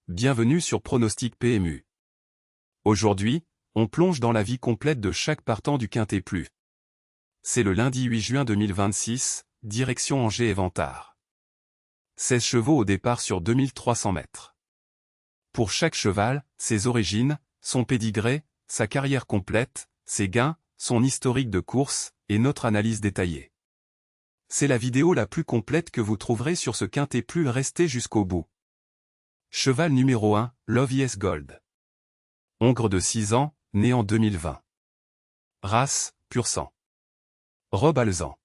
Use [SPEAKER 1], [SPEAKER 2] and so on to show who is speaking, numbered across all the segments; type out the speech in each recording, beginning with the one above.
[SPEAKER 1] Bienvenue sur Pronostic PMU. Aujourd'hui, on plonge dans la vie complète de chaque partant du Quintet Plus. C'est le lundi 8 juin 2026, direction Angers et Vantard. 16 chevaux au départ sur 2300 mètres. Pour chaque cheval, ses origines, son pédigré, sa carrière complète, ses gains, son historique de course, et notre analyse détaillée. C'est la vidéo la plus complète que vous trouverez sur ce Quintet Plus, restez jusqu'au bout. Cheval numéro 1, Love Yes Gold. Hongre de 6 ans, né en 2020. Race, pur sang. Robe alezan.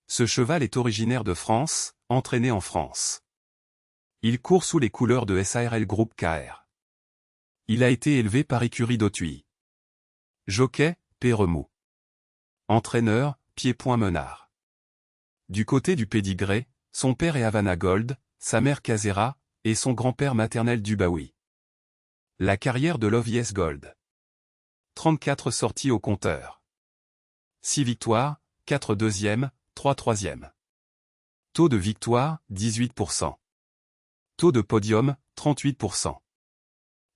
[SPEAKER 1] Ce cheval est originaire de France, entraîné en France. Il court sous les couleurs de SARL Group KR. Il a été élevé par écurie d'Autuy. Jockey, P. Remou. Entraîneur, Pied-Point Menard. Du côté du pédigré, son père est Havana Gold, sa mère Casera, et son grand-père maternel Dubaoui. La carrière de Love Yes Gold. 34 sorties au compteur. 6 victoires, 4 deuxièmes, 3 troisièmes. Taux de victoire, 18%. Taux de podium, 38%.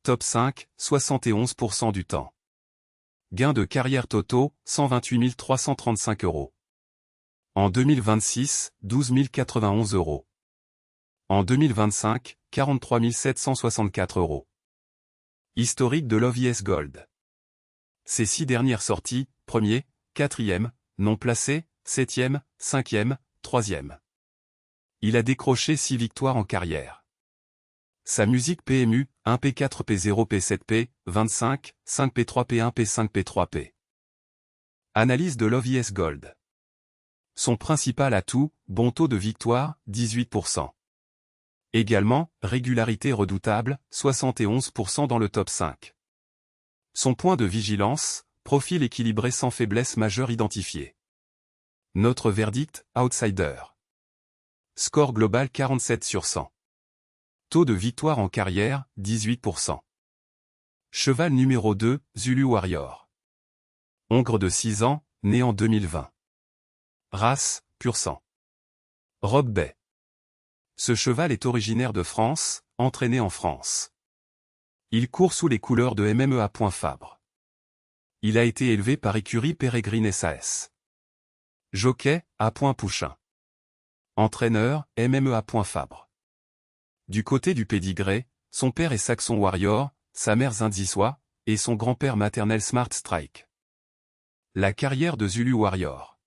[SPEAKER 1] Top 5, 71% du temps. Gain de carrière totaux, 128 335 €. En 2026, 12 091 €. En 2025, 43 764 €. Historique de Love Yes Gold. Ses 6 dernières sorties, 1er, 4e, non placé, 7e, 5e, 3e. Il a décroché 6 victoires en carrière. Sa musique PMU, 1P4 P0 P7P, 25, 5P3 P1 P5 P3P. Analyse de Love Yes Gold. Son principal atout, bon taux de victoire, 18%. Également, régularité redoutable, 71% dans le top 5. Son point de vigilance, profil équilibré sans faiblesse majeure identifiée. Notre verdict, outsider. Score global 47 sur 100. Taux de victoire en carrière, 18%. Cheval numéro 2, Zulu Warrior. Hongre de 6 ans, né en 2020. Race, pur sang. Robe Bay. Ce cheval est originaire de France, entraîné en France. Il court sous les couleurs de MMEA. Fabre. Il a été élevé par écurie Pérégrine SAS. Jockey, A. Pouchin. Entraîneur, MMEA. Fabre. Du côté du pédigré, son père est Saxon Warrior, sa mère Zindissois, et son grand-père maternel Smart Strike. La carrière de Zulu Warrior.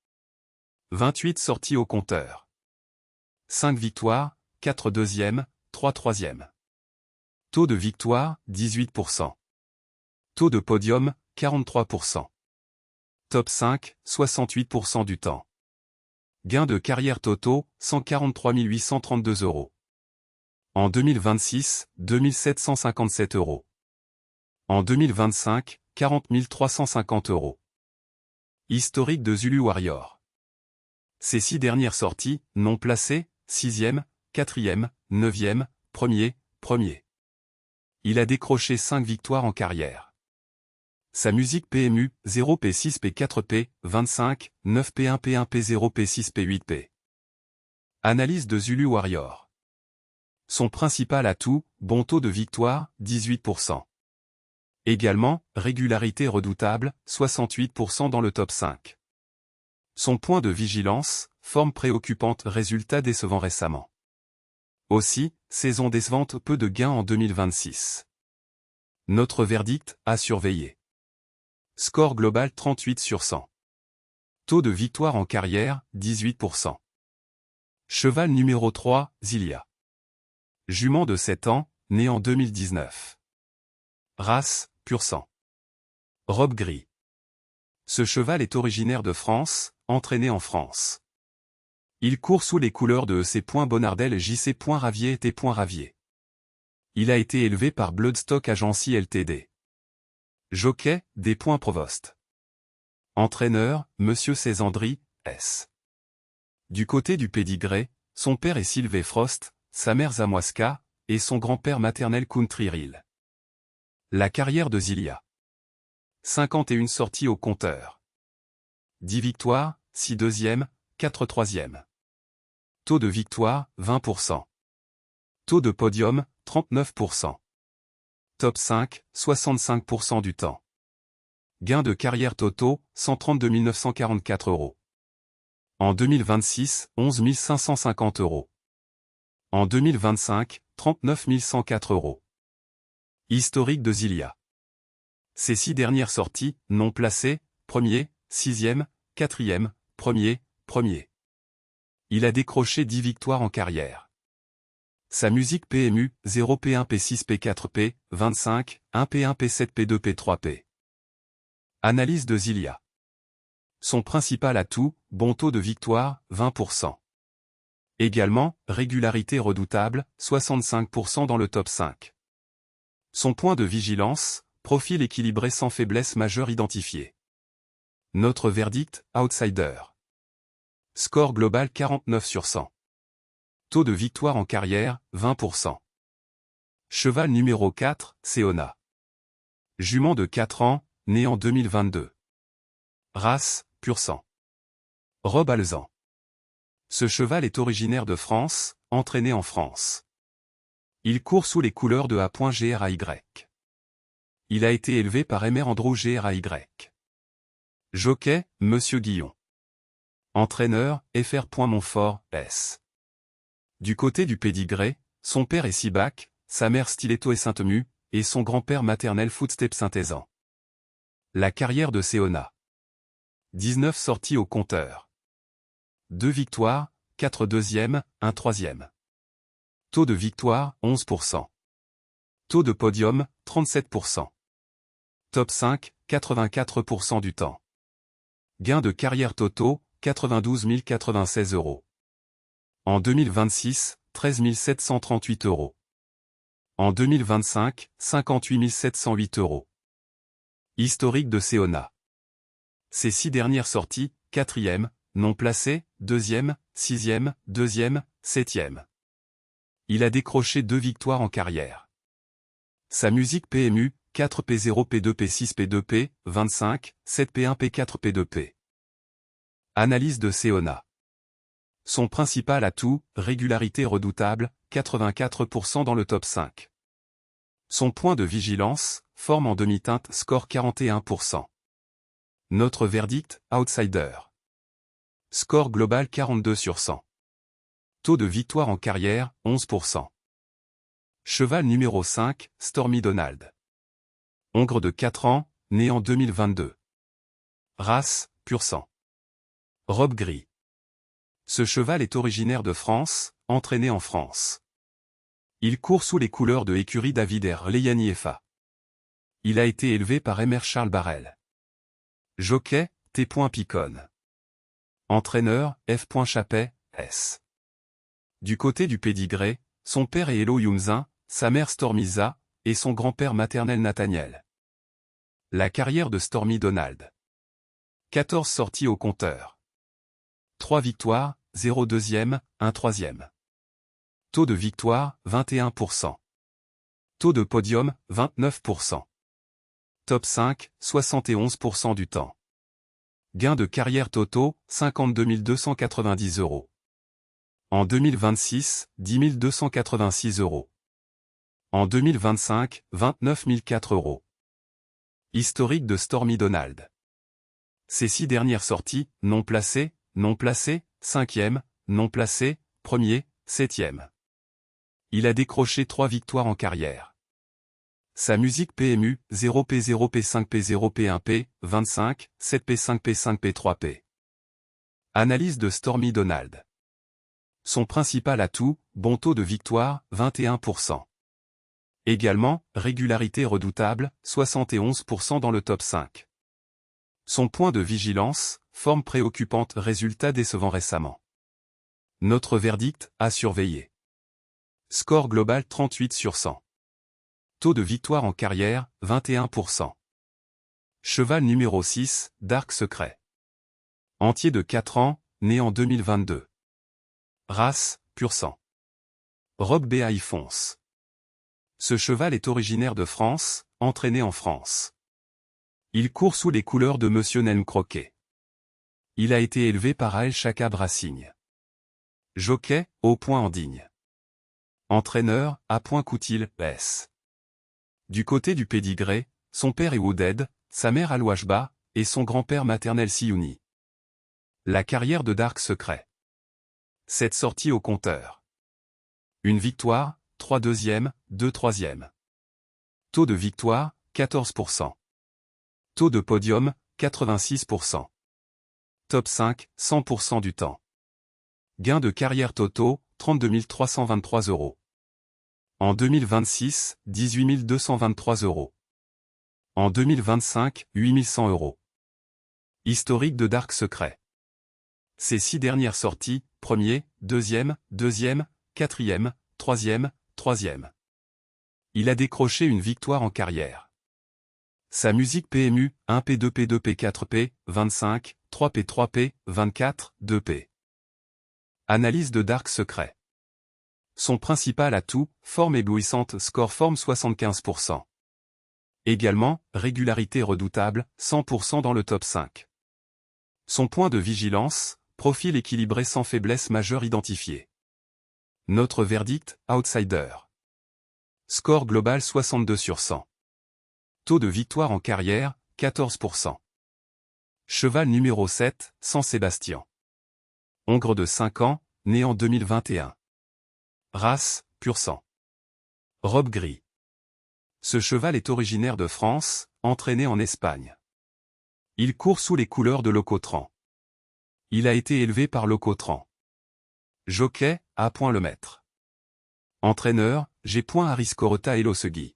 [SPEAKER 1] 28 sorties au compteur. 5 victoires, 4 deuxièmes, 3 troisièmes. Taux de victoire, 18%. Taux de podium, 43%. Top 5, 68% du temps. Gain de carrière totaux, 143 832 €. En 2026, 2 757 €. En 2025, 40 350 €. Historique de Zulu Warrior. Ses 6 dernières sorties, non placées, 6e, 4e, 9e, 1er. Il a décroché 5 victoires en carrière. Sa musique PMU, 0P6 P4P, 25, 9P1 P1 P0 P6 P8P. Analyse de Zulu Warrior. Son principal atout, bon taux de victoire, 18%. Également, régularité redoutable, 68% dans le top 5. Son point de vigilance, forme préoccupante, résultat décevant récemment. Aussi, saison décevante, peu de gains en 2026. Notre verdict, à surveiller. Score global 38 sur 100. Taux de victoire en carrière, 18%. Cheval numéro 3, Zilia. Jument de 7 ans, né en 2019. Race, pur sang. Robe gris. Ce cheval est originaire de France, entraîné en France. Il court sous les couleurs de EC. Bonardel JC. Ravier et T. Ravier. Il a été élevé par Bloodstock Agency Ltd. Jockey, D. Provost. Entraîneur, Monsieur Césandry, S. Du côté du pédigré, son père est Sylvain Frost, sa mère Zamoiska, et son grand-père maternel Country Reel. La carrière de Zilia. 51 sorties au compteur. 10 victoires, 6 deuxièmes, 4 troisièmes. Taux de victoire, 20%. Taux de podium, 39%. Top 5, 65% du temps. Gain de carrière totaux, 132 944 €. En 2026, 11 550 €. En 2025, 39 104 €. Historique de Zilia. Ses 6 dernières sorties, non placées, 1er, 6e, 4e, 1er, 1er. Il a décroché 10 victoires en carrière. Sa musique PMU, 0 P1 P6 P4 P, 25, 1 P1 P7 P2 P3 P. Analyse de Zilia. Son principal atout, bon taux de victoire, 20%. Également, régularité redoutable, 65% dans le top 5. Son point de vigilance, profil équilibré sans faiblesse majeure identifiée. Notre verdict, outsider. Score global 49 sur 100. Taux de victoire en carrière, 20%. Cheval numéro 4, Seona. Jument de 4 ans, né en 2022. Race, pur sang. Robe alezan. Ce cheval est originaire de France, entraîné en France. Il court sous les couleurs de A.GRAY. Il a été élevé par Emer Andrew GRAY. Jockey, Monsieur Guillon. Entraîneur, Fr. Montfort, S. Du côté du pédigré, son père est Sibac, sa mère Stiletto et Sainte-Mue, et son grand-père maternel Footstep Saint-Aizan. La carrière de Seona. 19 sorties au compteur. 2 victoires, 4 deuxièmes, 1 troisième. Taux de victoire, 11%. Taux de podium, 37%. Top 5, 84% du temps. Gain de carrière totaux, 92 096 €. En 2026, 13 738 €. En 2025, 58 708 €. Historique de Seona. Ses 6 dernières sorties, 4e, non placé, 2e, 6e, 2e, 7e. Il a décroché 2 victoires en carrière. Sa musique PMU, 4 P0 P2 P6 P2 P, 25, 7 P1 P4 P2 P. Analyse de Seona. Son principal atout, régularité redoutable, 84% dans le top 5. Son point de vigilance, forme en demi-teinte, score 41%. Notre verdict, outsider. Score global 42 sur 100. Taux de victoire en carrière, 11%. Cheval numéro 5, Stormy Donald. Hongre de 4 ans, né en 2022. Race, pur sang. Robe gris. Ce cheval est originaire de France, entraîné en France. Il court sous les couleurs de écurie Davider Leyani FA. Il a été élevé par Emer Charles Barrel. Jockey, T. Picon. Entraîneur, F. Chappet, S. Du côté du pédigré, son père est Elo Youmzin, sa mère Stormiza, et son grand-père maternel Nathaniel. La carrière de Stormy Donald. 14 sorties au compteur. 3 victoires, 0 deuxième, 1 troisième. Taux de victoire, 21%. Taux de podium, 29%. Top 5, 71% du temps. Gain de carrière totaux, 52 290 €. En 2026, 10 286 €. En 2025, 29 004 €. Historique de Stormy Donald. Ses 6 dernières sorties, non placées, 5e, non placé, 1er, 7e. Il a décroché 3 victoires en carrière. Sa musique PMU, 0P0 P5 P0 P1 P, 25, 7P5 P5 P3 P. Analyse de Stormy Donald. Son principal atout, bon taux de victoire, 21%. Également, régularité redoutable, 71% dans le top 5. Son point de vigilance, forme préoccupante, résultat décevant récemment. Notre verdict, à surveiller. Score global 38 sur 100. Taux de victoire en carrière, 21%. Cheval numéro 6, Dark Secret. Entier de 4 ans, né en 2022. Race, pur sang. Robe BAI fonce. Ce cheval est originaire de France, entraîné en France. Il court sous les couleurs de Monsieur Nelm Croquet. Il a été élevé par Ael Chaka Brassigne. Jockey, au point en digne. Entraîneur, A.Coutil, S. Du côté du pédigré, son père est Woodhead, sa mère Al-Washba, et son grand-père maternel Siouni. La carrière de Dark Secret. 7 sorties au compteur. Une victoire, 3 deuxièmes, 2 troisièmes. Taux de victoire, 14%. Taux de podium, 86%. Top 5, 100% du temps. Gain de carrière totaux, 32 323 €. En 2026, 18 223 €. En 2025, 8 100 €. Historique de Dark Secret. Ses 6 dernières sorties, premier, deuxième, quatrième, troisième. Il a décroché une victoire en carrière. Sa musique PMU, 1P, 2P, 2P, 4P, 25, 3P, 3P, 24, 2P. Analyse de Dark Secret. Son principal atout, forme éblouissante, score forme 75%. Également, régularité redoutable, 100% dans le top 5. Son point de vigilance, profil équilibré sans faiblesse majeure identifiée. Notre verdict, outsider. Score global 62 sur 100. Taux de victoire en carrière, 14%. Cheval numéro 7, San Sébastien. Hongre de 5 ans, né en 2021. Race, pur sang. Robe gris. Ce cheval est originaire de France, entraîné en Espagne. Il court sous les couleurs de Locotran. Il a été élevé par Locotran. Jockey, A. Le maître. Entraîneur, G. Aris Corota et Losegui.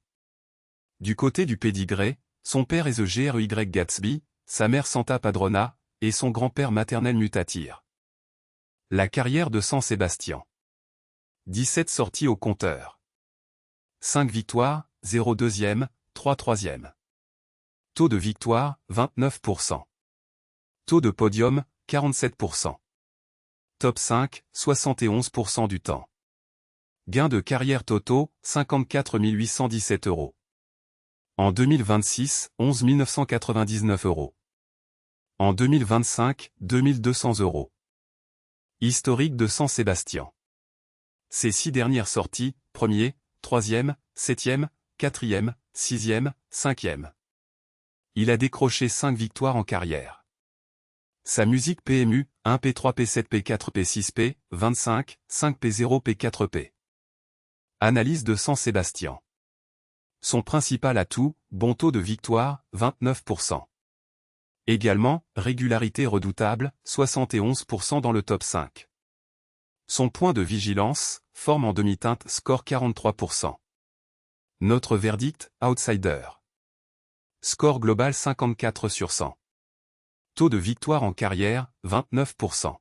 [SPEAKER 1] Du côté du pédigré, son père est The Gry Gatsby, sa mère Santa Padrona, et son grand-père maternel Mutatir. La carrière de San Sébastien. 17 sorties au compteur. 5 victoires, 0 deuxième, 3 troisième. Taux de victoire, 29%. Taux de podium, 47%. Top 5, 71% du temps. Gain de carrière totaux, 54 817 €. En 2026, 11 999 €. En 2025, 2200 €. Historique de San Sébastien. Ses 6 dernières sorties, premier, troisième, septième, quatrième, sixième, cinquième. Il a décroché 5 victoires en carrière. Sa musique PMU, 1P, 3P, 7P, 4P, 6P, 25, 5P, 0P, 4P. Analyse de San Sébastien. Son principal atout, bon taux de victoire, 29%. Également, régularité redoutable, 71% dans le top 5. Son point de vigilance, forme en demi-teinte, score 43%. Notre verdict, outsider. Score global 54 sur 100. Taux de victoire en carrière, 29%.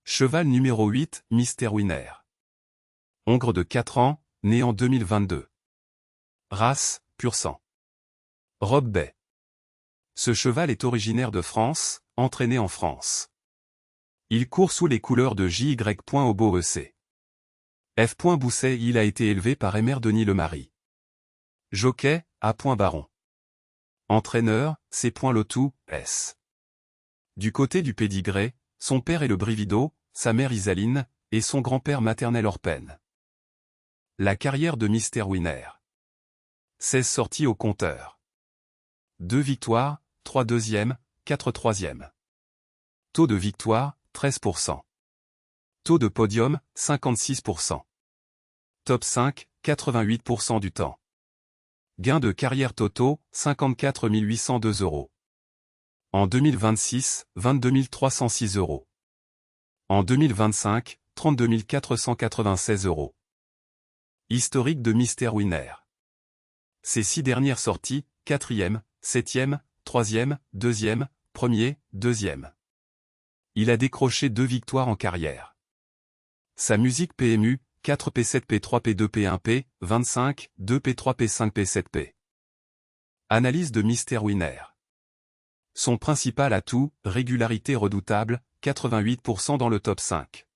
[SPEAKER 1] Cheval numéro 8, Mr. Winner. Hongre de 4 ans, né en 2022. Race, pur sang. Robe baie. Ce cheval est originaire de France, entraîné en France. Il court sous les couleurs de J.Y. Obo EC. F. Bousset. Il a été élevé par Emer Denis Lemary. Jockey, A. Baron. Entraîneur, C. Lotou, S. Du côté du pédigré, son père est le Brivido, sa mère Isaline, et son grand-père maternel Orpen. La carrière de Mr. Winner. 16 sorties au compteur. 2 victoires, 3 deuxièmes, 4 troisièmes. Taux de victoire, 13%. Taux de podium, 56%. Top 5, 88% du temps. Gain de carrière totaux, 54 802 €. En 2026, 22 306 €. En 2025, 32 496 €. Historique de Mr. Winner. Ses 6 dernières sorties, 4e, 7e, 3e, 2e, 1er, 2e. Il a décroché 2 victoires en carrière. Sa musique PMU, 4P, 7P, 3P, 2P, 1P, 25, 2P, 3P, 5P, 7P. Analyse de Mr. Winner. Son principal atout, régularité redoutable, 88% dans le top 5.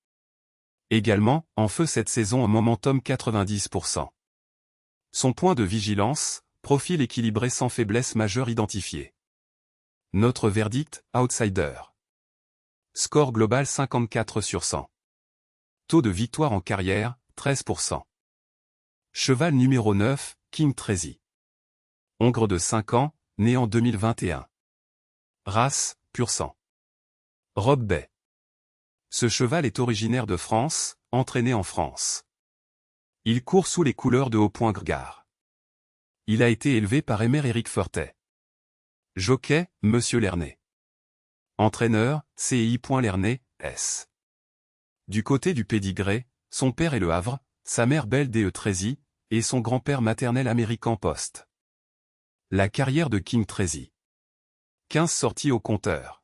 [SPEAKER 1] Également, en feu cette saison en momentum 90%. Son point de vigilance, profil équilibré sans faiblesse majeure identifiée. Notre verdict, outsider. Score global 54 sur 100. Taux de victoire en carrière, 13%. Cheval numéro 9, King Tracy. Hongre de 5 ans, né en 2021. Race, pur sang. Robe Bay. Ce cheval est originaire de France, entraîné en France. Il court sous les couleurs de Haut-Point-Grgard. Il a été élevé par Aymeric Fortet. Jockey, Monsieur Lernet. Entraîneur, CI. Lernet, S. Du côté du pédigré, son père est Le Havre, sa mère Belle de Tracy, et son grand-père maternel Américain Post. La carrière de King Tracy. 15 sorties au compteur.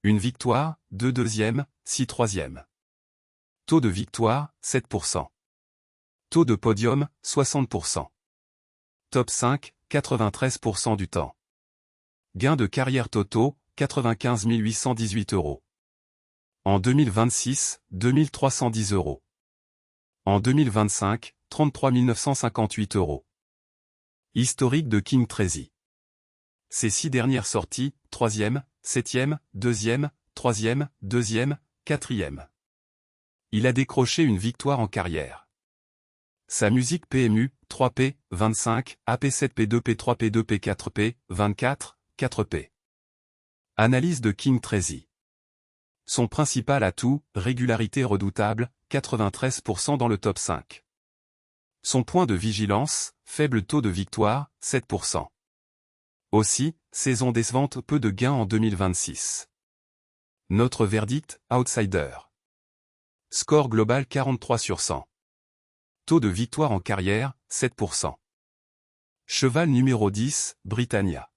[SPEAKER 1] Une victoire, 2 deuxièmes, 6 troisièmes. Taux de victoire, 7%. Taux de podium, 60%. Top 5, 93% du temps. Gain de carrière totaux, 95 818 €. En 2026, 2310 €. En 2025, 33 958 €. Historique de King Tracy. Ses 6 dernières sorties, 3e, 7e, 2e, 3e, 2e, 4e. Il a décroché une victoire en carrière. Sa musique PMU, 3P, 25, AP7P2P 3P2P 4P, 24, 4P. Analyse de King Tracy. Son principal atout, régularité redoutable, 93% dans le top 5. Son point de vigilance, faible taux de victoire, 7%. Aussi, saison décevante, peu de gains en 2026. Notre verdict, outsider. Score global 43 sur 100. Taux de victoire en carrière, 7%. Cheval numéro 10, Britannia.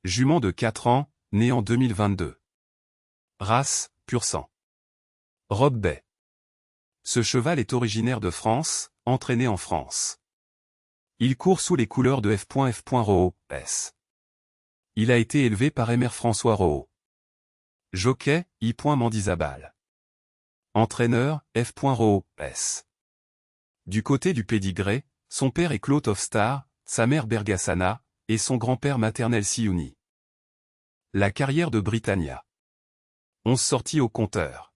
[SPEAKER 1] Jument de 4 ans, né en 2022. Race, pur sang. Robe Bay. Ce cheval est originaire de France, entraîné en France. Il court sous les couleurs de F.F. Rohaut, S. Il a été élevé par Aymeric François Rohaut. Jockey, I. Mandizabal. Entraîneur, F. Rohaut, S. Du côté du pédigré, son père est Claude Hofstar, sa mère Bergassana, et son grand-père maternel Siouni. La carrière de Britannia. 11 sorties au compteur.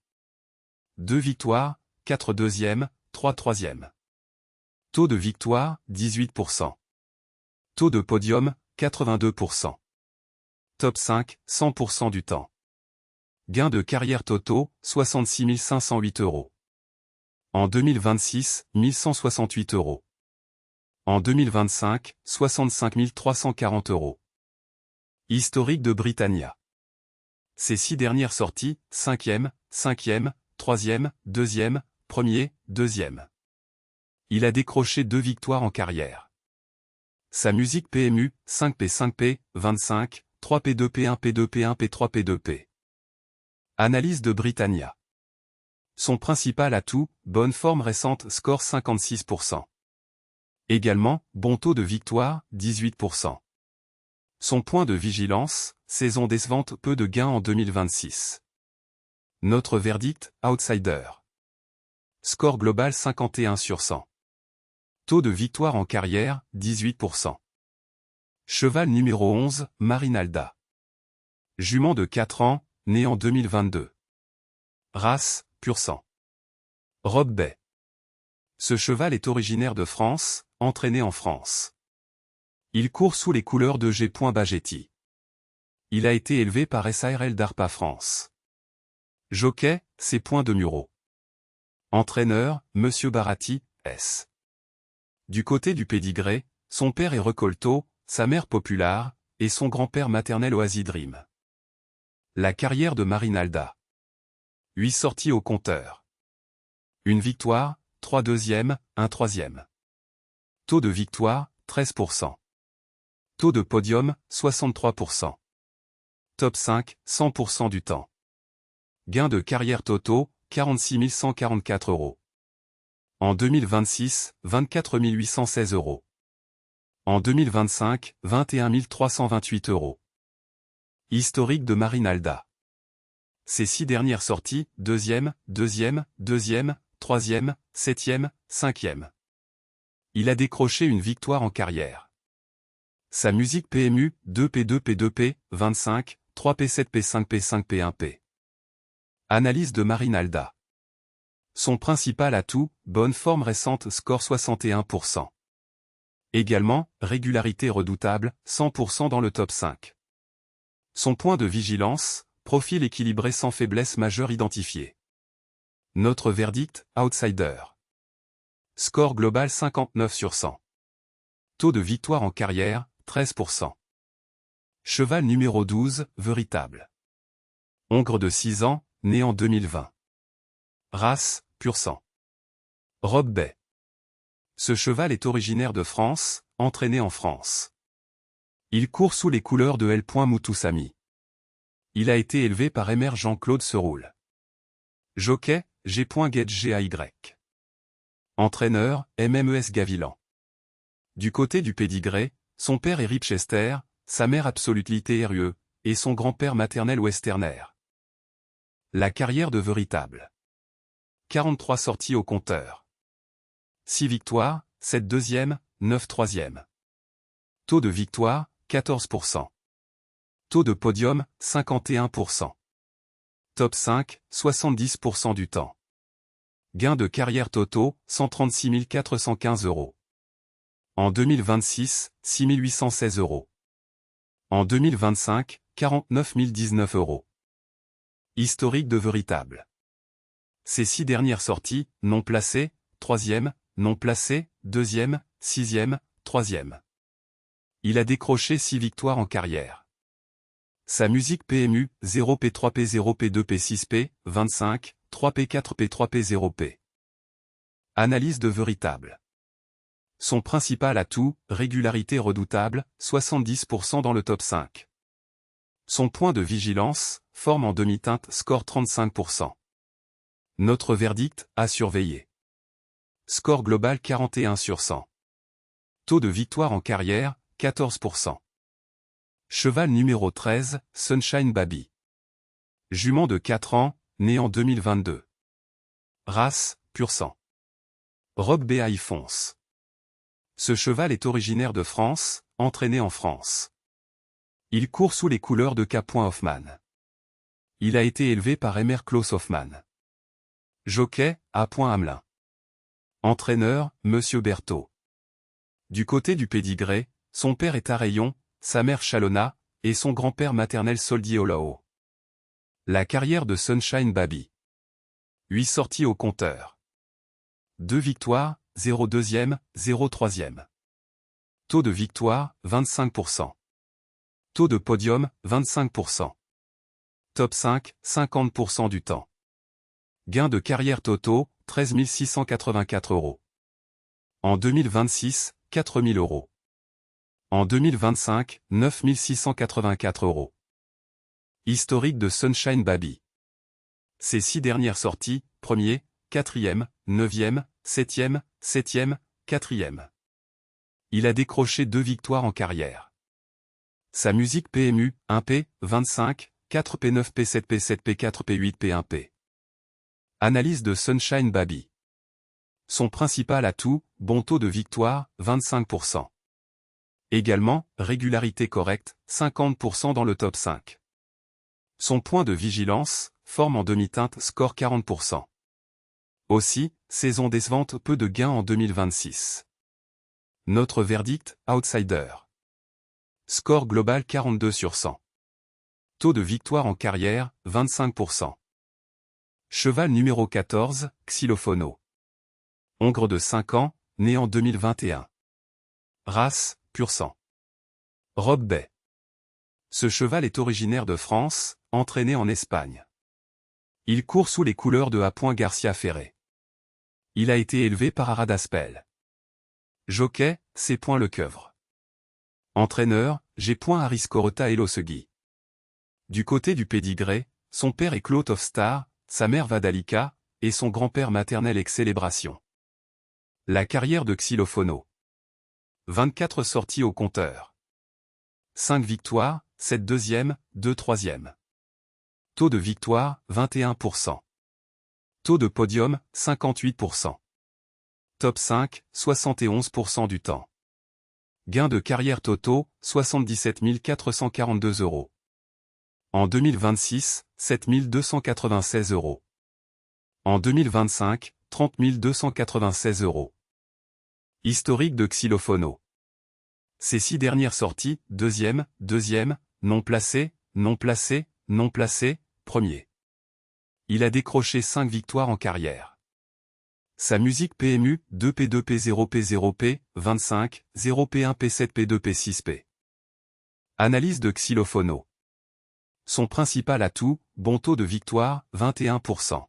[SPEAKER 1] 2 victoires, 4 deuxièmes, 3 troisièmes. Taux de victoire, 18%. Taux de podium, 82%. Top 5, 100% du temps. Gain de carrière totaux, 66 508 €. En 2026, 1168 €. En 2025, 65 340 €. Historique de Britannia. Ses 6 dernières sorties, 5e, 5e, 3e, 2e, 1er, 2e. Il a décroché 2 victoires en carrière. Sa musique PMU, 5P 5P, 25, 3P2P 1P2P 1P 3P2P. Analyse de Britannia. Son principal atout, bonne forme récente, score 56%. Également, bon taux de victoire, 18%. Son point de vigilance, saison décevante, peu de gains en 2026. Notre verdict, outsider. Score global 51 sur 100. Taux de victoire en carrière, 18%. Cheval numéro 11, Marinalda. Jument de 4 ans, né en 2022. Race, pur sang. Robe Bay. Ce cheval est originaire de France, entraîné en France. Il court sous les couleurs de G. Bagetti. Il a été élevé par SARL Darpa France. Jockey, C. de Muro. Entraîneur, Monsieur Baratti, S. Du côté du pédigré, son père est Recolto, sa mère Populaire, et son grand-père maternel Oasidream. La carrière de Marinalda. 8 sorties au compteur. Une victoire, 3 deuxièmes, 1 troisième. Taux de victoire, 13%. Taux de podium, 63%. Top 5, 100% du temps. Gain de carrière totaux, 46 144 €. En 2026, 24 816 €. En 2025, 21 328 €. Historique de Marinalda. Ses 6 dernières sorties, 2e, 2e, 2e, 3e, 7e, 5e. Il a décroché une victoire en carrière. Sa musique PMU, 2P2P2P, 25, 3P7P5P5P1P. Analyse de Marinalda. Son principal atout, bonne forme récente score 61%. Également, régularité redoutable, 100% dans le top 5. Son point de vigilance, profil équilibré sans faiblesse majeure identifiée. Notre verdict, outsider. Score global 59 sur 100. Taux de victoire en carrière, 13%. Cheval numéro 12, véritable. Hongre de 6 ans, né en 2020. Race, pur sang. Robe Bay. Ce cheval est originaire de France, entraîné en France. Il court sous les couleurs de L. Moutoussamy. Il a été élevé par Émer Jean-Claude Seroul. Jockey, G.Gay. Entraîneur, MMES Gavilan. Du côté du pédigré, son père est Ripchester, sa mère Absolutité RUE, et son grand-père maternel Westerner. La carrière de véritable. 43 sorties au compteur. 6 victoires, 7 deuxièmes, 9 troisièmes. Taux de victoire, 14%. Taux de podium, 51%. Top 5, 70% du temps. Gain de carrière totaux, 136 415 €. En 2026, 6 816 €. En 2025, 49 019 €. Historique de véritable. Ces 6 dernières sorties, non placées, 3e, non placé, 2e, 6e, 3e. Il a décroché 6 victoires en carrière. Sa musique PMU, 0P3P 0P2P6P, 25, 3P4P 3P0P. Analyse de véritable. Son principal atout, régularité redoutable, 70% dans le top 5. Son point de vigilance, forme en demi-teinte score 35%. Notre verdict, à surveiller. Score global 41 sur 100. Taux de victoire en carrière, 14%. Cheval numéro 13, Sunshine Baby. Jument de 4 ans, né en 2022. Race, pur sang. Robe Bay fonce. Ce cheval est originaire de France, entraîné en France. Il court sous les couleurs de K. Hoffmann. Il a été élevé par Émer Klaus Hoffmann. Jockey, A. Hamelin. Entraîneur, Monsieur Berthaud. Du côté du pédigré, son père est Arayon, sa mère Chalona, et son grand-père maternel Soldier Olao. La carrière de Sunshine Baby. 8 sorties au compteur. 2 victoires, 0 deuxième, 0 troisième. Taux de victoire, 25%. Taux de podium, 25%. Top 5, 50% du temps. Gain de carrière totaux, 13 684 €. En 2026, 4 000 €. En 2025, 9 684 €. Historique de Sunshine Baby. Ces 6 dernières sorties, 1er, 4e, 9e, 7e, 7e, 4e. Il a décroché 2 victoires en carrière. Sa musique PMU, 1P, 25, 4P9, P7, P7, P4, P8, P1P. Analyse de Sunshine Baby. Son principal atout, bon taux de victoire, 25%. Également, régularité correcte, 50% dans le top 5. Son point de vigilance, forme en demi-teinte score 40%. Aussi, saison décevante, peu de gains en 2026. Notre verdict, outsider. Score global 42 sur 100. Taux de victoire en carrière, 25%. Cheval numéro 14, Xylophono. Hongre de 5 ans, né en 2021. Race, pur sang. Robe Bay. Ce cheval est originaire de France, entraîné en Espagne. Il court sous les couleurs de A. Garcia Ferré. Il a été élevé par Aradaspel. Jockey, C. Lecoeuvre. Entraîneur, G. Ariscorota Elosegui. Du côté du pédigré, son père est Claude Hofstar, sa mère Vadalika, et son grand-père maternel Excélébration. La carrière de Xylophono. 24 sorties au compteur. 5 victoires, 7 deuxièmes, 2 troisièmes. Taux de victoire, 21%. Taux de podium, 58%. Top 5, 71% du temps. Gain de carrière totaux, 77 442 €. En 2026, 7 296 €. En 2025, 30 296 €. Historique de Xylophono. Ces 6 dernières sorties, deuxième, non placé, premier. Il a décroché 5 victoires en carrière. Sa musique PMU, 2P2P0P0P, 25, 0P1P7P2P6P. Analyse de Xylophono. Son principal atout, bon taux de victoire, 21%.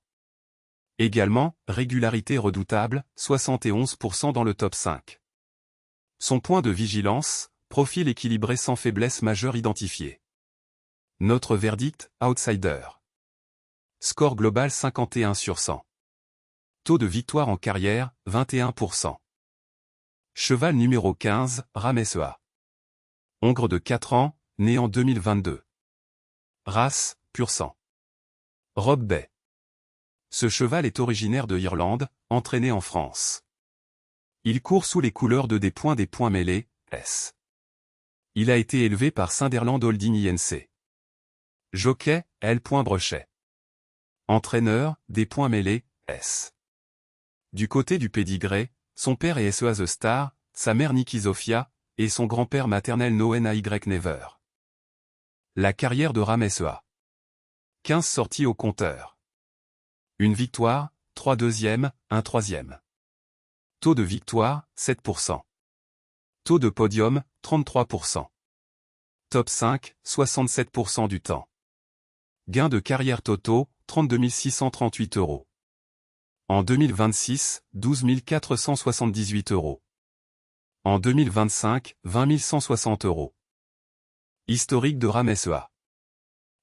[SPEAKER 1] Également, régularité redoutable, 71% dans le top 5. Son point de vigilance, profil équilibré sans faiblesse majeure identifiée. Notre verdict, outsider. Score global 51 sur 100. Taux de victoire en carrière, 21%. Cheval numéro 15, Ramesea. Hongre de 4 ans, né en 2022. Race, pur sang. Robe Bay. Ce cheval est originaire de Irlande, entraîné en France. Il court sous les couleurs de des points mêlés, S. Il a été élevé par Sunderland Holding Inc. Jockey, L. Brochet. Entraîneur, des points mêlés, S. Du côté du pédigré, son père est SEA The Star, sa mère Nikki Zofia, et son grand-père maternel Noen AY Never. La carrière de Ramesea. 15 sorties au compteur. Une victoire, 3 deuxièmes, 1 troisième. Taux de victoire, 7%. Taux de podium, 33%. Top 5, 67% du temps. Gain de carrière totaux, 32 638 €. En 2026, 12 478 €. En 2025, 20 160 €. Historique de Ramesea.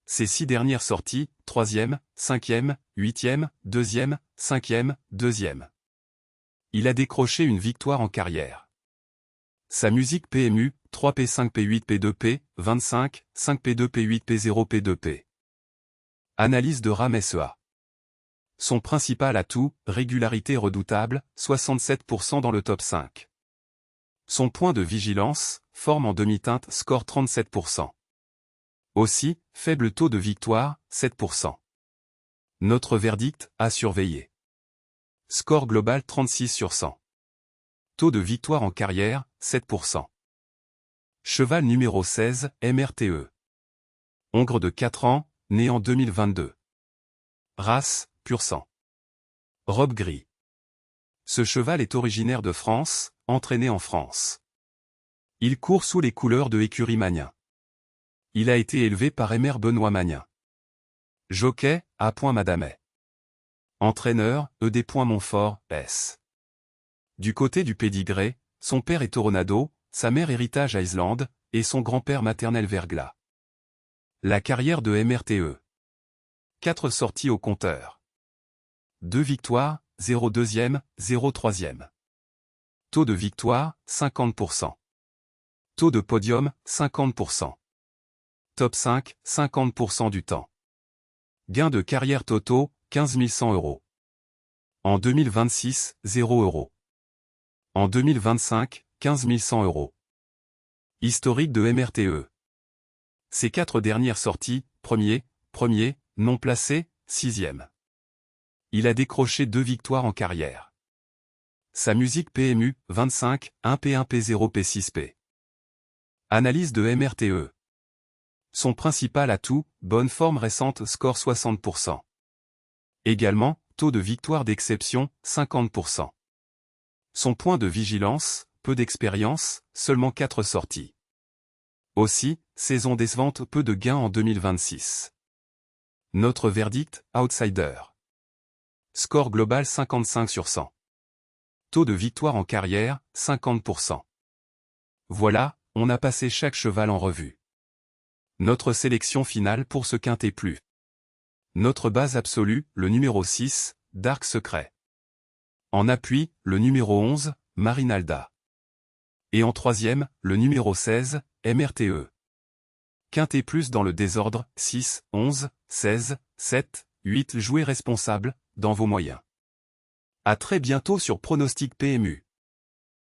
[SPEAKER 1] Ses 6 dernières sorties, 3e, 5e, 8e, 2e, 5e, 2e. Il a décroché une victoire en carrière. Sa musique PMU, 3P5P8P2P, 25, 5P2P8P0P2P. Analyse de Ramesea. Son principal atout, régularité redoutable, 67% dans le top 5. Son point de vigilance, forme en demi-teinte, score 37%. Aussi, faible taux de victoire, 7%. Notre verdict, à surveiller. Score global 36 sur 100. Taux de victoire en carrière, 7%. Cheval numéro 16, MRTE. Hongre de 4 ans, né en 2022. Race, pur sang. Robe gris. Ce cheval est originaire de France, entraîné en France. Il court sous les couleurs de Écurie Magnin. Il a été élevé par Émer Benoît Magnin. Jockey, A. Madamet. Entraîneur, E.D. Montfort, S. Du côté du pédigré, son père est Toronado, sa mère Héritage Island, et son grand-père maternel Verglas. La carrière de MRTE. 4 sorties au compteur. 2 victoires, 0 deuxième, 0 troisième. Taux de victoire, 50%. Taux de podium, 50%. Top 5, 50% du temps. Gain de carrière totaux, 15 100 €. En 2026, 0 €. En 2025, 15 100 €. Historique de MRTE. Ces 4 dernières sorties, premier, non placé, 6e. Il a décroché 2 victoires en carrière. Sa musique PMU, 25, 1P1P0P6P. Analyse de MRTE. Son principal atout, bonne forme récente, score 60%. Également, taux de victoire d'exception, 50%. Son point de vigilance, peu d'expérience, seulement 4 sorties. Aussi, saison décevante, peu de gains en 2026. Notre verdict, outsider. Score global 55 sur 100. Taux de victoire en carrière, 50%. Voilà, on a passé chaque cheval en revue. Notre sélection finale pour ce quintet plus. Notre base absolue, le numéro 6, Dark Secret. En appui, le numéro 11, Marinalda. Et en troisième, le numéro 16, MRTE. Quintet plus dans le désordre, 6, 11, 16, 7, 8. Jouez responsable, dans vos moyens. À très bientôt sur Pronostic PMU.